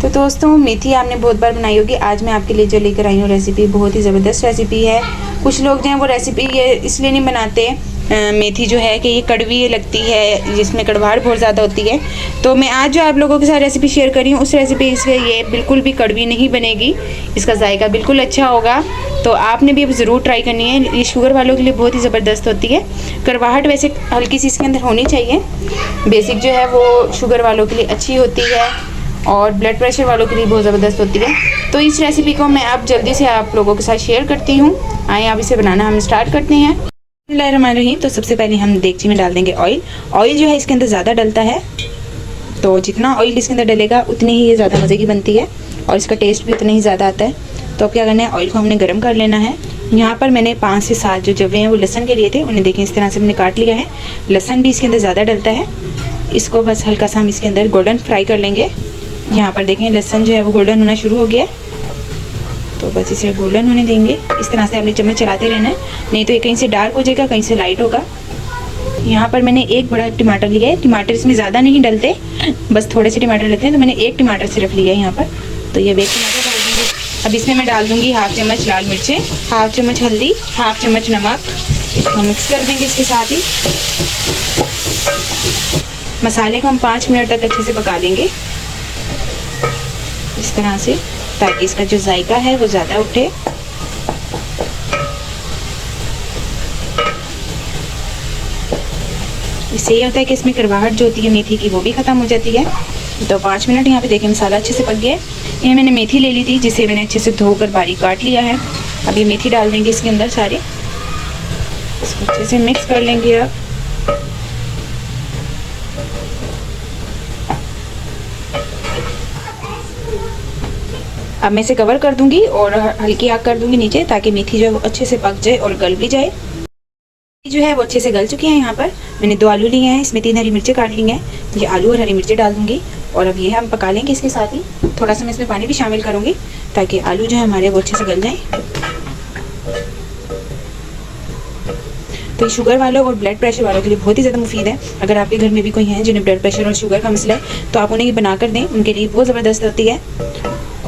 तो दोस्तों मेथी आपने बहुत बार बनाई होगी, आज मैं आपके लिए जो लेकर आई हूँ रेसिपी बहुत ही ज़बरदस्त रेसिपी है। कुछ लोग जो हैं वो रेसिपी ये इसलिए नहीं बनाते, मेथी जो है कि ये कड़वी लगती है, जिसमें कड़वाहट बहुत ज़्यादा होती है। तो मैं आज जो आप लोगों के साथ रेसिपी शेयर करी हूँ उस रेसिपी से ये बिल्कुल भी कड़वी नहीं बनेगी, इसका जायका बिल्कुल अच्छा होगा। तो आपने भी अब ज़रूर ट्राई करनी है, ये शुगर वालों के लिए बहुत ही ज़बरदस्त होती है। कड़वाहट वैसे हल्की सी इसके अंदर होनी चाहिए, बेसिक जो है वो शुगर वालों के लिए अच्छी होती है और ब्लड प्रेशर वालों के लिए बहुत ज़बरदस्त होती है। तो इस रेसिपी को मैं अब जल्दी से आप लोगों के साथ शेयर करती हूँ। आइए आप इसे बनाना हम स्टार्ट करते हैं। बिस्मिल्लाहिर्रहमानिर्रहीम। तो सबसे पहले हम देगची में डाल देंगे ऑयल। ऑयल जो है इसके अंदर ज़्यादा डलता है, तो जितना ऑयल इसके अंदर डलेगा उतनी ही ये ज़्यादा मज़े की बनती है और इसका टेस्ट भी उतना ही ज़्यादा आता है। तो अब क्या करना है, ऑयल को हमने गर्म कर लेना है। यहाँ पर मैंने 5 से 7 जो जवे हैं वो लहसन के लिए थे, उन्हें देखें इस तरह से मैंने काट लिया है। लहसन भी इसके अंदर ज़्यादा डलता है, इसको बस हल्का सा हम इसके अंदर गोल्डन फ्राई कर लेंगे। यहाँ पर देखें लहसन जो है वो गोल्डन होना शुरू हो गया है, तो बस इसे गोल्डन होने देंगे। इस तरह से आपने चम्मच चलाते रहना है, नहीं तो ये कहीं से डार्क हो जाएगा, कहीं से लाइट होगा। यहाँ पर मैंने एक बड़ा टमाटर लिया है, टमाटर इसमें ज़्यादा नहीं डलते, बस थोड़े से टमाटर लेते हैं, तो मैंने एक टमाटर सिर्फ लिया है यहाँ पर। तो ये 1 टमाटर डाल दूँगी। अब इसमें मैं डाल दूँगी हाफ चम्मच लाल मिर्चें, हाफ चम्मच हल्दी, हाफ चम्मच नमक। इसको मिक्स कर देंगे इसके साथ ही। मसाले को हम 5 मिनट तक अच्छे से पका लेंगे इस तरह से, ताकि इसका जो जायका है वो ज़्यादा उठे। इससे ये होता है कि इसमें कड़वाहट जो होती है मेथी की वो भी ख़त्म हो जाती है। तो 5 मिनट यहाँ पे देखें मसाला अच्छे से पक गया है। ये मैंने मेथी ले ली थी, जिसे मैंने अच्छे से धोकर बारीक काट लिया है। अब ये मेथी डाल देंगे इसके अंदर सारे, इसको अच्छे से मिक्स कर लेंगे। अब मैं इसे कवर कर दूंगी और हल्की आग कर दूंगी नीचे, ताकि मेथी जो है वो अच्छे से पक जाए और गल भी जाए। जो है वो अच्छे से गल चुकी है। यहाँ पर मैंने 2 आलू लिए हैं, इसमें 3 हरी मिर्चें काट ली हैं। ये आलू और हरी मिर्चें डाल दूंगी और अब ये हम पका लेंगे इसके साथ ही। थोड़ा सा मैं इसमें पानी भी शामिल करूँगी, ताकि आलू जो है हमारे वो अच्छे से गल जाएँ। तो ये शुगर वालों और ब्लड प्रेशर वालों के लिए बहुत ही ज़्यादा मुफीद है। अगर आपके घर में भी कोई है जिन्हें ब्लड प्रेशर और शुगर का मसला है, तो आप उन्हें ये बना कर दें, उनके लिए बहुत ज़बरदस्त होती है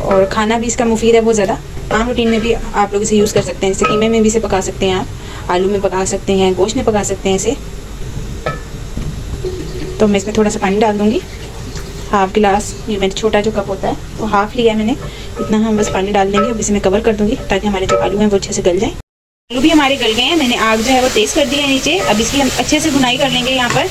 और खाना भी इसका मुफीद है बहुत ज़्यादा। आम रूटीन में भी आप लोग इसे यूज़ कर सकते हैं, जैसे कीमे में भी इसे पका सकते हैं, आप आलू में पका सकते हैं, गोश्त में पका सकते हैं इसे। तो मैं इसमें थोड़ा सा पानी डाल दूँगी, हाफ गिलास, ये मैंने छोटा जो कप होता है वो हाफ़ लिया है मैंने, इतना हम बस पानी डाल देंगे। अब इसे मैं कवर कर दूँगी ताकि हमारे जो आलू हैं वो अच्छे से गल जाएँ। आलू भी हमारे गल गए हैं, मैंने आग जो है वो तेज़ कर दी है नीचे। अब इसकी हम अच्छे से भुनाई कर लेंगे। यहाँ पर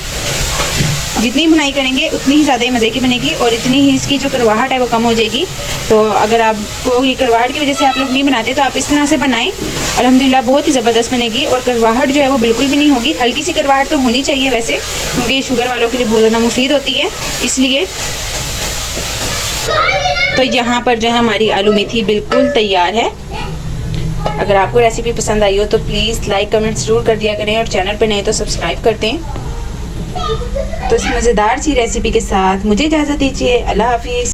जितनी भुनाई करेंगे उतनी ही ज़्यादा मज़े की बनेगी और इतनी ही इसकी जो कड़वाहट है वो कम हो जाएगी। तो अगर आपको ये कड़वाहट की वजह से आप लोग नहीं बनाते, तो आप इस तरह से बनाएं, अल्हम्दुलिल्लाह बहुत ही ज़बरदस्त बनेगी और कड़वाहट जो है वो बिल्कुल भी नहीं होगी। हल्की सी कड़वाहट तो होनी चाहिए वैसे, क्योंकि ये शुगर वालों के लिए बहुत ज़्यादा मुफीद होती है, इसलिए। तो यहाँ पर जो है हमारी आलू मेथी बिल्कुल तैयार है। अगर आपको रेसिपी पसंद आई हो तो प्लीज़ लाइक कमेंट ज़रूर कर दिया करें और चैनल पर नए तो सब्सक्राइब कर दें। तो इस मज़ेदार सी रेसिपी के साथ मुझे इजाज़त दीजिए। अल्लाह हाफिज़।